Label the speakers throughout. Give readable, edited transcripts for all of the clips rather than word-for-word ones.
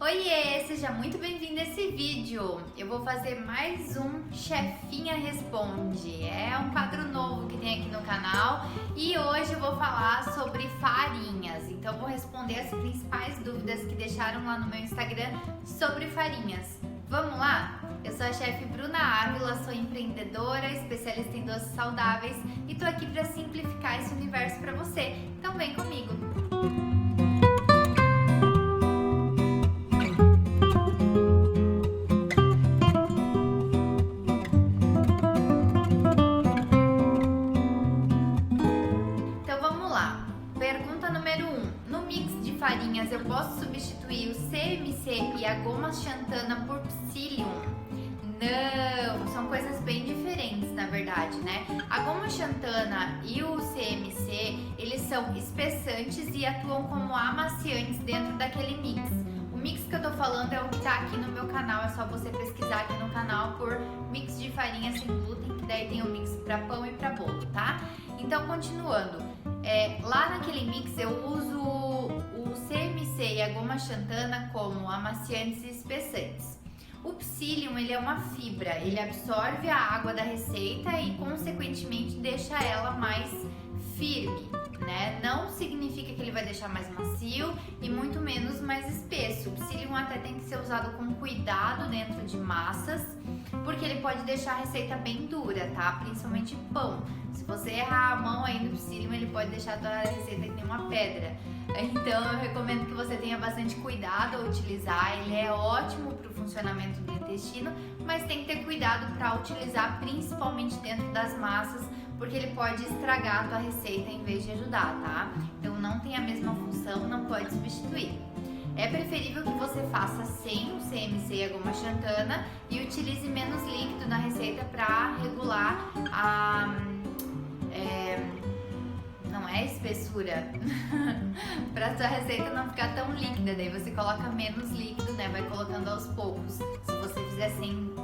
Speaker 1: Oiê, seja muito bem-vindo a esse vídeo. Eu vou fazer mais um Chefinha Responde. É um quadro novo que tem aqui no canal e hoje eu vou falar sobre farinhas. Então eu vou responder as principais dúvidas que deixaram lá no meu Instagram sobre farinhas. Vamos lá? Eu sou a chefe Bruna Ávila, sou empreendedora, especialista em doces saudáveis e tô aqui para simplificar esse universo para você. Então vem comigo. Pergunta número 1. No mix de farinhas eu posso substituir o CMC e a goma xantana por psyllium? Não, são coisas bem diferentes na verdade, né? A goma xantana e o CMC, eles são espessantes e atuam como amaciantes dentro daquele mix. O mix que eu tô falando é o que tá aqui no meu canal, é só você pesquisar aqui no canal por mix de farinha sem glúten, que daí tem o mix para pão e para bolo, tá? Então, continuando. Lá naquele mix eu uso o CMC e a goma xantana como amaciantes e espessantes. O psyllium, ele é uma fibra, ele absorve a água da receita e consequentemente deixa ela mais firme, né? Não significa que ele vai deixar mais macio e muito menos mais espesso. O psyllium até tem que ser usado com cuidado dentro de massas, porque ele pode deixar a receita bem dura, tá? Principalmente pão. Se você errar a mão aí no psyllium, ele pode deixar a tua receita que nem uma pedra. Então eu recomendo que você tenha bastante cuidado ao utilizar. Ele é ótimo para o funcionamento do intestino, mas tem que ter cuidado para utilizar principalmente dentro das massas, porque ele pode estragar a tua receita em vez de ajudar, tá? Então não tem a mesma função, não pode substituir. É preferível que você faça sem o CMC e a goma xantana e utilize menos líquido na receita para regular a espessura para sua receita não ficar tão líquida. Daí você coloca menos líquido, né? Vai colocando aos poucos, se você fizer sem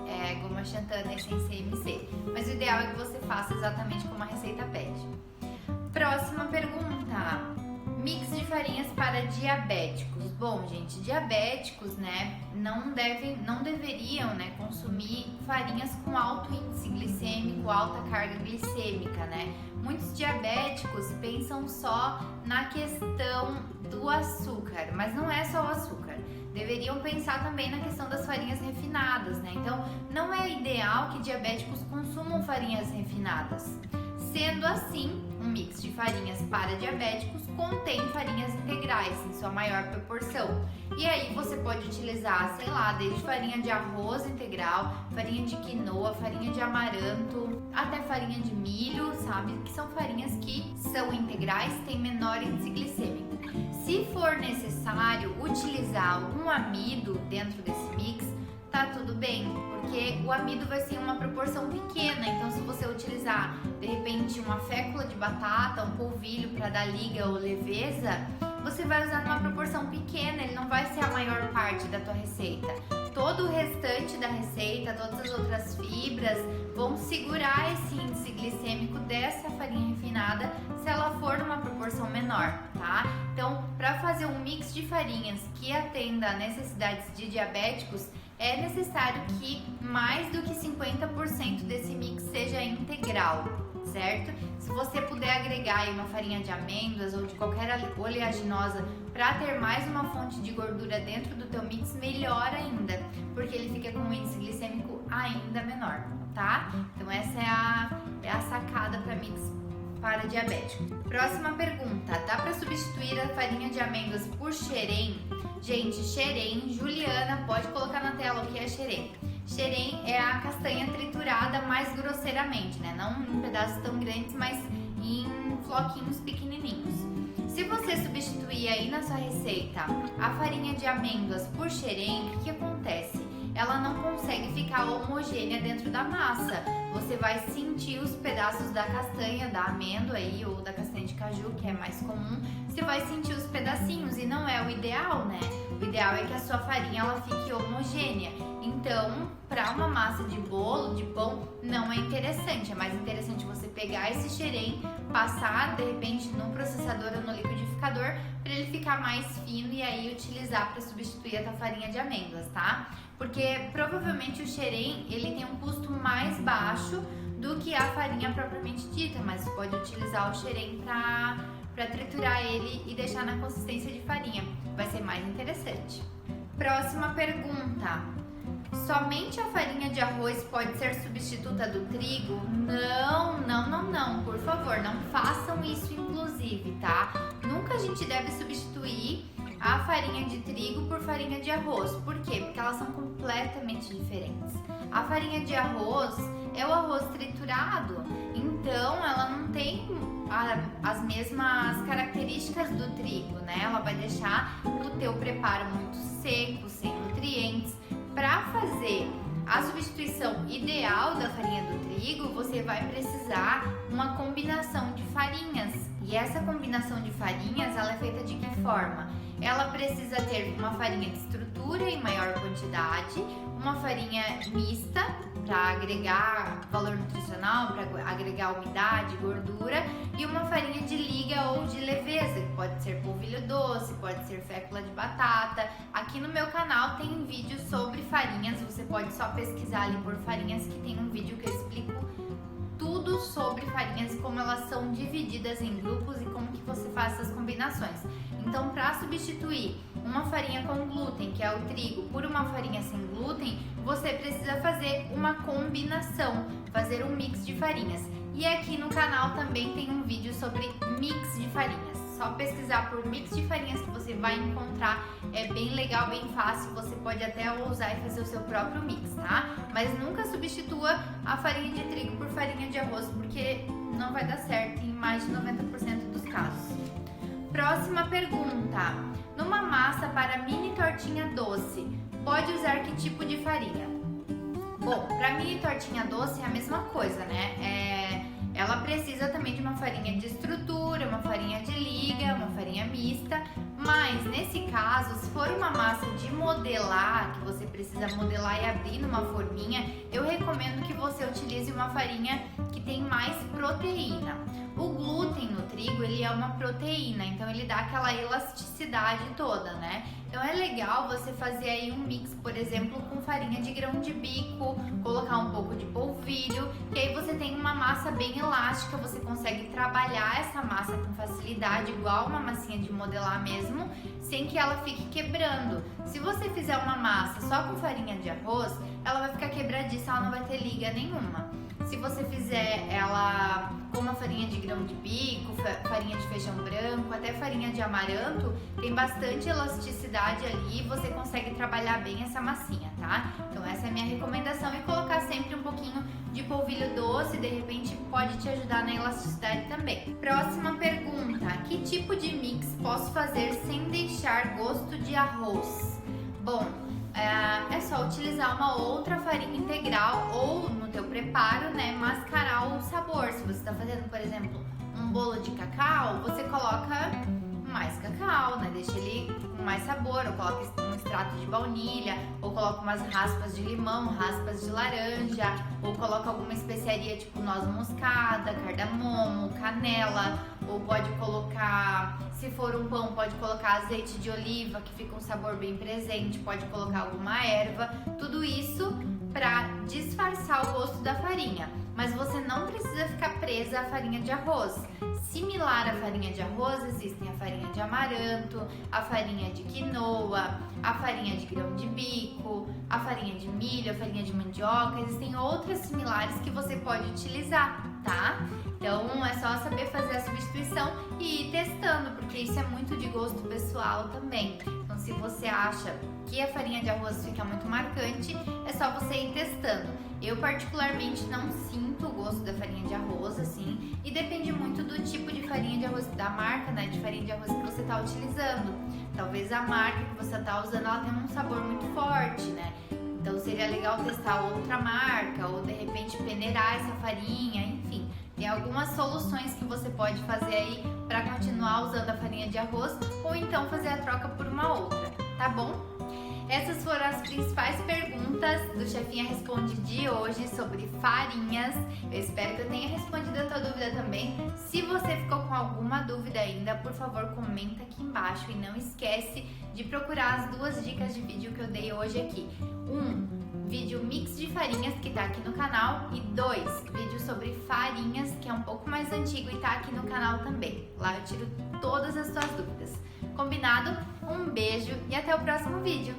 Speaker 1: goma xantana e sem CMC. Mas o ideal é que você faça exatamente como a receita pede. Próxima pergunta. Mix de farinhas para diabéticos. Bom, gente, diabéticos, né, não deveriam, né, consumir farinhas com alto índice glicêmico, alta carga glicêmica, né? Muitos diabéticos pensam só na questão do açúcar, mas não é só o açúcar. Deveriam pensar também na questão das farinhas refinadas, né? Então, não é ideal que diabéticos consumam farinhas refinadas. Sendo assim, um mix de farinhas para diabéticos contém farinhas integrais em sua maior proporção. E aí você pode utilizar, sei lá, desde farinha de arroz integral, farinha de quinoa, farinha de amaranto, até farinha de milho, sabe? Que são farinhas que são integrais, têm menor índice glicêmico. Se for necessário utilizar algum amido dentro desse mix, tá tudo bem, porque o amido vai ser em uma proporção pequena. Então, se você utilizar de repente uma fécula de batata, um polvilho para dar liga ou leveza, você vai usar numa proporção pequena, ele não vai ser a maior parte da tua receita. Todo o restante da receita, todas as outras fibras vão segurar esse índice glicêmico dessa farinha refinada se ela for numa proporção menor, tá? Então, para fazer um mix de farinhas que atenda a necessidades de diabéticos, é necessário que mais do que 50% desse mix seja integral, certo? Se você puder agregar aí uma farinha de amêndoas ou de qualquer oleaginosa para ter mais uma fonte de gordura dentro do teu mix, melhor ainda, porque ele fica com um índice glicêmico ainda menor, tá? Então essa é a sacada para mix para diabético. Próxima pergunta. Dá para substituir a farinha de amêndoas por xerém? Gente, xerém, Juliana, pode colocar na tela o que é xerém. Xerém é a castanha triturada mais grosseiramente, né? Não em pedaços tão grandes, mas em floquinhos pequenininhos. Se você substituir aí na sua receita a farinha de amêndoas por xerém, o que acontece? Ela não consegue ficar homogênea dentro da massa. Você vai sentir os pedaços da castanha, da amêndoa aí, ou da castanha de caju, que é mais comum. Você vai sentir os pedacinhos e não é o ideal, né? O ideal é que a sua farinha ela fique homogênea. Então, para uma massa de bolo, de pão, não é interessante. É mais interessante você pegar esse xerém, passar de repente no processador ou no liquidificador para ele ficar mais fino e aí utilizar para substituir a tua farinha de amêndoas, tá? Porque provavelmente o xerém ele tem um custo mais baixo do que a farinha propriamente dita, mas você pode utilizar o xerém para triturar ele e deixar na consistência de farinha. Vai ser mais interessante. Próxima pergunta. Somente a farinha de arroz pode ser substituta do trigo? Não, por favor, não façam isso inclusive, tá? Nunca a gente deve substituir a farinha de trigo por farinha de arroz. Por quê? Porque elas são completamente diferentes. A farinha de arroz é o arroz triturado, então ela não tem as mesmas características do trigo, né? Ela vai deixar o teu preparo muito seco, sem nutrientes. Para fazer a substituição ideal da farinha do trigo, você vai precisar uma combinação de farinhas. E essa combinação de farinhas, ela é feita de que forma? Ela precisa ter uma farinha de estrutura em maior quantidade, uma farinha mista para agregar valor nutricional, para agregar umidade, gordura, e uma farinha de liga ou de leveza, que pode ser polvilho doce, pode ser fécula de batata. Aqui no meu canal tem um vídeo sobre farinhas, você pode só pesquisar ali por farinhas, que tem um vídeo que eu explico tudo sobre farinhas, como elas são divididas em grupos e como que você faz essas combinações. Então, para substituir uma farinha com glúten, que é o trigo, por uma farinha sem glúten, você precisa fazer uma combinação, fazer um mix de farinhas. E aqui no canal também tem um vídeo sobre mix de farinhas. Só pesquisar por mix de farinhas que você vai encontrar. É bem legal, bem fácil, você pode até usar e fazer o seu próprio mix, tá? Mas nunca substitua a farinha de trigo por farinha de arroz, porque não vai dar certo em mais de 90% dos casos. Próxima pergunta. Numa massa para mini tortinha doce, pode usar que tipo de farinha? Bom, para mini tortinha doce é a mesma coisa, né? Ela precisa também de uma farinha de estrutura, uma farinha de liga, uma farinha mista, mas nesse caso, se for uma massa de modelar, que você precisa modelar e abrir numa forminha, eu recomendo que você utilize uma farinha que tem mais proteína. O glúten no trigo, ele é uma proteína, então ele dá aquela elasticidade toda, né? Então é legal você fazer aí um mix, por exemplo, com farinha de grão de bico, colocar um pouco de polvilho, que aí você tem uma massa bem elástica, você consegue trabalhar essa massa com facilidade, igual uma massinha de modelar mesmo, sem que ela fique quebrando. Se você fizer uma massa só com farinha de arroz, ela vai ficar quebradiça, ela não vai ter liga nenhuma. Se você fizer ela com uma farinha de grão de bico, farinha de feijão branco, até farinha de amaranto, tem bastante elasticidade ali e você consegue trabalhar bem essa massinha, tá? Então essa é a minha recomendação, e colocar sempre um pouquinho de polvilho doce, de repente pode te ajudar na elasticidade também. Próxima pergunta. Que tipo de mix posso fazer sem deixar gosto de arroz? Bom, é só utilizar uma outra farinha integral ou no teu preparo, né, mascarar o sabor. Se você está fazendo, por exemplo, um bolo de cacau, você coloca mais cacau, né, deixa ele com mais sabor, ou coloca um extrato de baunilha, ou coloca umas raspas de limão, raspas de laranja, ou coloca alguma especiaria tipo noz moscada, cardamomo, canela, ou pode colocar, se for um pão, pode colocar azeite de oliva, que fica um sabor bem presente, pode colocar alguma erva, tudo isso para disfarçar o gosto da farinha. Mas você não precisa ficar presa à farinha de arroz. Similar à farinha de arroz, existem a farinha de amaranto, a farinha de quinoa, a farinha de grão de bico, a farinha de milho, a farinha de mandioca. Existem outras similares que você pode utilizar, tá? Então é só saber fazer a substituição e ir testando, porque isso é muito de gosto pessoal também. Então se você acha que a farinha de arroz fica muito marcante, é só você ir testando. Eu particularmente não sinto o gosto da farinha de arroz, assim, e depende muito do tipo de farinha de arroz, da marca, né, de farinha de arroz que você está utilizando. Talvez a marca que você está usando, ela tenha um sabor muito forte, né? Então seria legal testar outra marca, ou de repente peneirar essa farinha, enfim. Tem algumas soluções que você pode fazer aí para continuar usando a farinha de arroz, ou então fazer a troca por uma outra. tá bom? Essas foram as principais perguntas do Chefinha Responde de hoje sobre farinhas. Eu espero que eu tenha respondido a tua dúvida também. Se você ficou com alguma dúvida ainda, por favor, comenta aqui embaixo e não esquece de procurar as 2 dicas de vídeo que eu dei hoje aqui. Vídeo mix de farinhas que tá aqui no canal, e 2, vídeo sobre farinhas, que é um pouco mais antigo e tá aqui no canal também. Lá eu tiro todas as suas dúvidas. Combinado? Um beijo e até o próximo vídeo!